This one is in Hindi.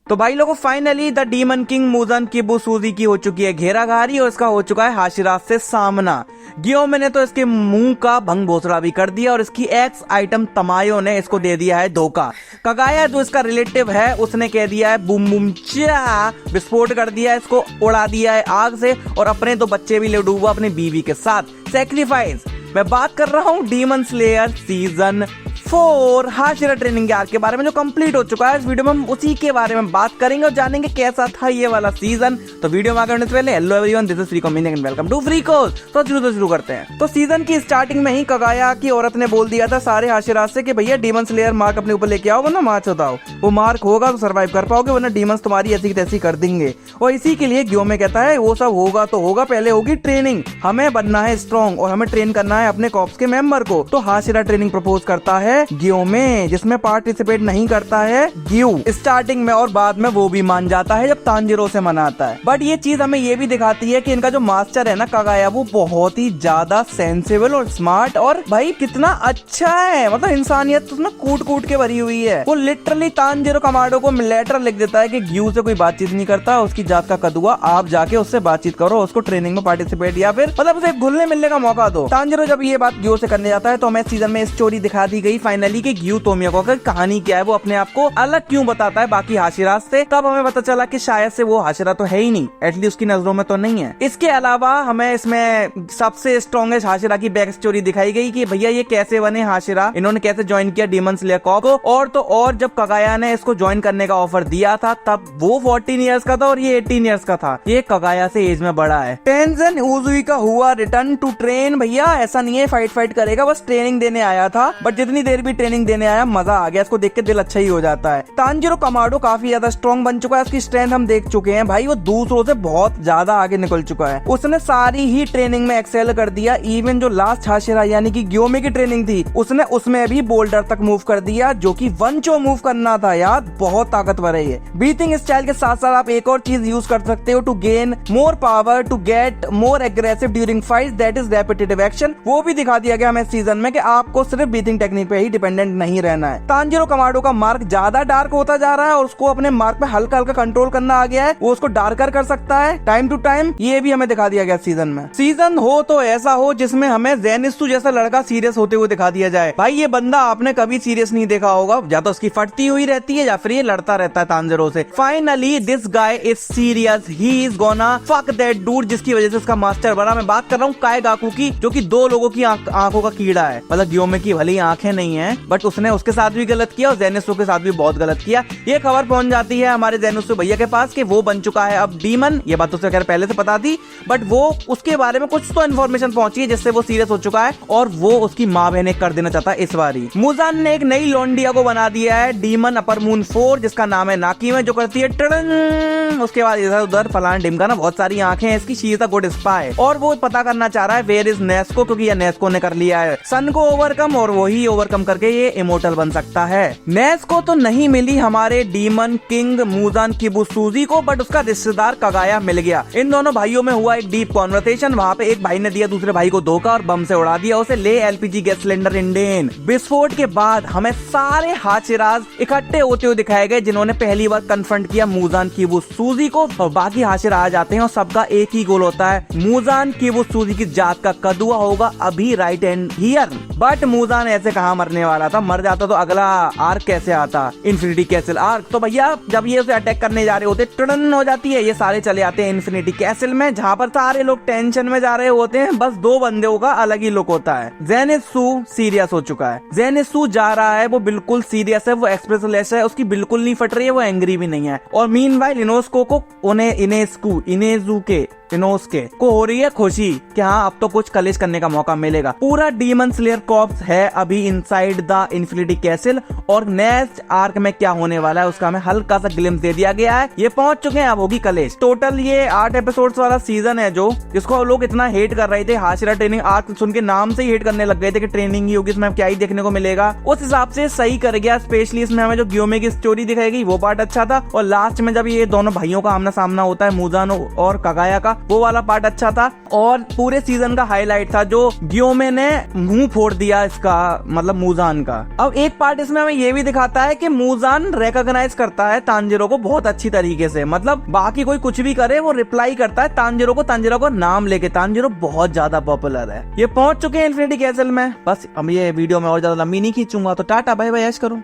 तो भाई लोगों finally the demon king Muzan Kibutsuji की हो चुकी है घेराघारी और इसका हो चुका है हाशिरा से सामना। गियोमे ने तो इसके मुंह का भंग भोसड़ा भी कर दिया और इसकी एक्स आइटम तमायो ने इसको दे दिया है धोखा। कगाया जो इसका रिलेटिव है उसने कह दिया है बूम बूम चा, विस्फोट कर दिया है, इसको उड़ा दिया है आग से और अपने तो बच्चे भी ले डूबा अपनी बीवी के साथ। सैक्रिफाइस मैं बात कर रहा हूँ demon slayer season 4 Hashira training के आर्क के बारे में जो कंप्लीट हो चुका है। इस वीडियो में हम उसी के बारे में बात करेंगे और जानेंगे कैसा था ये वाला सीजन। तो वीडियो में आगे बढ़ने से पहले hello everyone, this is Freeko and welcome to Freeko. तो शुरू करते हैं। तो सीजन की स्टार्टिंग में ही कगाया की औरत ने बोल दिया था सारे हाशिरा से कि भैया डीमन स्लेयर मार्क अपने ऊपर लेके आओ वरना मार्च होता वो मार्क होगा तो सर्वाइव कर पाओगे वरना डीमंस तुम्हारी ऐसी की तैसी कर देंगे। और इसी के लिए गियोमे कहता है वो सब होगा तो होगा, पहले होगी ट्रेनिंग, हमें बनना है स्ट्रॉन्ग और हमें ट्रेन करना है अपने कॉर्प्स के मेंबर को। तो हाशिरा ट्रेनिंग प्रपोज करता है गियोमे, जिसमें पार्टिसिपेट नहीं करता है ग्यू स्टार्टिंग में और बाद में वो भी मान जाता है जब तांजिरो से मनाता है। बट ये चीज हमें ये भी दिखाती है कि इनका जो मास्टर है ना कगाया वो बहुत ही ज्यादा सेंसिबल और स्मार्ट और भाई कितना अच्छा है, मतलब इंसानियत उसमें कूट कूट के भरी हुई है। वो लिटरली तांजिरो कमांडो को लेटर लिख देता है कि ग्यू से कोई बातचीत नहीं करता, उसकी जात का कदुआ, आप जाके उससे बातचीत करो, उसको ट्रेनिंग में पार्टिसिपेट या फिर मतलब उसे घुलने मिलने का मौका दो। तांजिरो जब ये बात ग्यू से करने जाता है तो हमें सीजन में स्टोरी दिखा दी गई फाइनली कि ग्यू तोमियाको की कहानी क्या है, वो अपने आप को अलग क्यों बताता है बाकी हाशिरा से। तब हमें पता चला कि शायद से वो हाशिरा तो है ही नहीं, एटलीस्ट उसकी नजरों में तो नहीं है। इसके अलावा हमें इसमें सबसे स्ट्रॉन्गेस्ट हाशिरा की बैक स्टोरी दिखाई गई कि भैया ये कैसे बने हाशिरा, इन्होंने कैसे ज्वाइन किया डीमन स्लेयर कॉर्प को। और तो और जब कगाया ने इसको ज्वाइन करने का ऑफर दिया था तब वो 14 इयर्स का था और ये 18 इयर्स का था। ये कगाया से एज में बड़ा है। टेंजन उजुई का हुआ रिटर्न टू ट्रेन, भैया ऐसा नहीं है फाइट करेगा, बस ट्रेनिंग देने आया था। बट जितनी देर भी ट्रेनिंग देने आया मजा आ गया, इसको देख के दिल अच्छा ही हो जाता है। तांजिरो कमांडो काफी ज्यादा स्ट्रॉन्ग बन चुका है, उसकी स्ट्रेंथ हम देख चुके हैं भाई, वो दूसरों से बहुत ज्यादा आगे निकल चुका है। उसने सारी ही ट्रेनिंग में एक्सेल कर दिया, इवन जो लास्ट हाशिरा यानी कि गियोमे की ट्रेनिंग थी उसने उसमें भी बोल्डर तक मूव कर दिया जो कि वंचो मूव करना था यार, बहुत ताकतवर है ये। ब्रीथिंग स्टाइल के साथ साथ आप एक और चीज यूज कर सकते हो to gain more power to get more aggressive during fight, that is repetitive action. वो भी दिखा दिया गया हमें सीजन में कि आपको सिर्फ ब्रीथिंग टेक्निक पे ही डिपेंडेंट नहीं रहना है। तांजिरो कमांडो का मार्क ज्यादा डार्क होता जा रहा है और उसको अपने मार्क पे हल्का हल्का कंट्रोल करना आ गया है, वो उसको डार्कर कर सकता है टाइम टू टाइम, ये भी हमें दिखा दिया गया सीजन में। सीजन हो तो ऐसा हो जिसमें हमें जेनित्सु जैसा लड़का सीरियस होते हुए दिखा दिया जाए। भाई ये बंदा आपने कभी सीरियस नहीं देखा होगा, या तो उसकी फटती हुई रहती है या फिर ये लड़ता रहता है तांजिरो से। Finally this guy is serious, he is gonna fuck that dude, जिसकी वजह से उसका मास्टर बना। मैं बात कर रहा हूँ काएगाकू की, जो कि 2 लोगों की आंखों का कीड़ा है, मतलब गियोमे की भली आंखें नहीं है बट उसने उसके साथ भी गलत किया और जेनित्सु के साथ भी बहुत गलत किया। ये खबर पहुंच जाती है हमारे जेनित्सु भैया के पास कि वो बन चुका है अब डीमन। ये बात उसे खैर पहले से पता थी बट वो उसके बारे में कुछ तो इन्फॉर्मेशन पहुंची है जिससे वो सीरियस हो चुका है और वो उसकी माँ बहन कर देना चाहता है इस बारी। मुजान ने एक नई लॉन्डिया को बना दिया है डीमन अपर मून 4 जिसका नाम है नाकीमे, जो करती है टड़न। उसके बाद इधर उधर फलान ढिमका ना बहुत सारी आंखें हैं इसकी, she is a good spy. और वो पता करना चाह रहा है वेयर इज नेस्को, क्योंकि ये नेस्को ने कर लिया है सन को ओवरकम और वही ओवरकम करके ये इमोर्टल बन सकता है। नेस्को तो नहीं मिली हमारे डीमन किंग मुजान किबुसुजी को बट उसका रिश्तेदार कगाया मिल गया। इन दोनों भाइयों में हुआ एक डीप कॉन्वर्सेशन, वहाँ पे एक भाई ने दिया दूसरे भाई को धोखा और बम से उड़ा दिया उसे, ले एलपीजी गैस सिलेंडर इंडेन। विस्फोट के बाद हमें सारे हाशिराज इकट्ठे होते हुए दिखाए गए जिन्होंने पहली बार कन्फ्रंट किया मुजान किबुसुजी को, और बाकी हाशिरा आ जाते हैं और सबका एक ही गोल होता है, मुजान किबुसुजी की जात का कदुआ होगा अभी right and here. But Muzan ऐसे कहाँ मरने वाला था, मर जाता तो अगला आर्क कैसे आता, इन्फिनिटी कैसल आर्क। तो भैया जब ये उसे अटैक करने जा रहे होते टड़न हो जाती है, ये सारे चले आते हैं इन्फिनिटी कैसल में जहाँ पर सारे लोग टेंशन में जा रहे होते हैं, बस 2 बंदों का अलग ही लुक होता है। जेनित्सु सीरियस हो चुका है, जेनित्सु जा रहा है, वो बिल्कुल सीरियस है, वो एक्सप्रेसलेस है, उसकी बिल्कुल नहीं फट रही है, वो एंग्री भी नहीं है। और मीनवाइल इनोस्को को इनोस्के को हो रही है खुशी कि हाँ अब तो कुछ कलेश करने का मौका मिलेगा। पूरा डीमन स्लेयर कॉर्प्स है अभी इनसाइड द इन्फिनिटी कैसल और नेक्स्ट आर्क में क्या होने वाला है उसका हमें हल्का सा ग्लिम्स दे दिया गया है। ये पहुंच चुके हैं, अब होगी कलेश। टोटल ये 8 एपिसोड्स वाला सीजन है जो जिसको लोग इतना हेट कर रहे थे, हाशिरा ट्रेनिंग आर्क सुन के नाम से ही हेट करने लग गए थे कि ट्रेनिंग ही होगी, इसमें क्या ही देखने को मिलेगा। उस हिसाब से सही कर गया, स्पेशली इसमें हमें जो गियोमे की स्टोरी दिखाई गई वो पार्ट अच्छा था और लास्ट में जब ये दोनों भाइयों का आमना सामना होता है मुजान और कगाया का, वो वाला पार्ट अच्छा था और पूरे सीजन का हाईलाइट था जो गियोमे ने मुंह फोड़ दिया इसका, मतलब मूजान का। अब एक पार्ट इसमें हमें ये भी दिखाता है कि मूजान रिकॉग्नाइज करता है तांजिरो को बहुत अच्छी तरीके से, मतलब बाकी कोई कुछ भी करे वो रिप्लाई करता है तांजिरो को नाम लेके। तांजिरो बहुत ज्यादा पॉपुलर है। ये पहुंच चुके हैं इन्फिनिटी कैसल में। बस अब ये वीडियो में और ज्यादा लंबी नहीं खींचूंगा, तो टाटा बाय बाय, ऐश करो।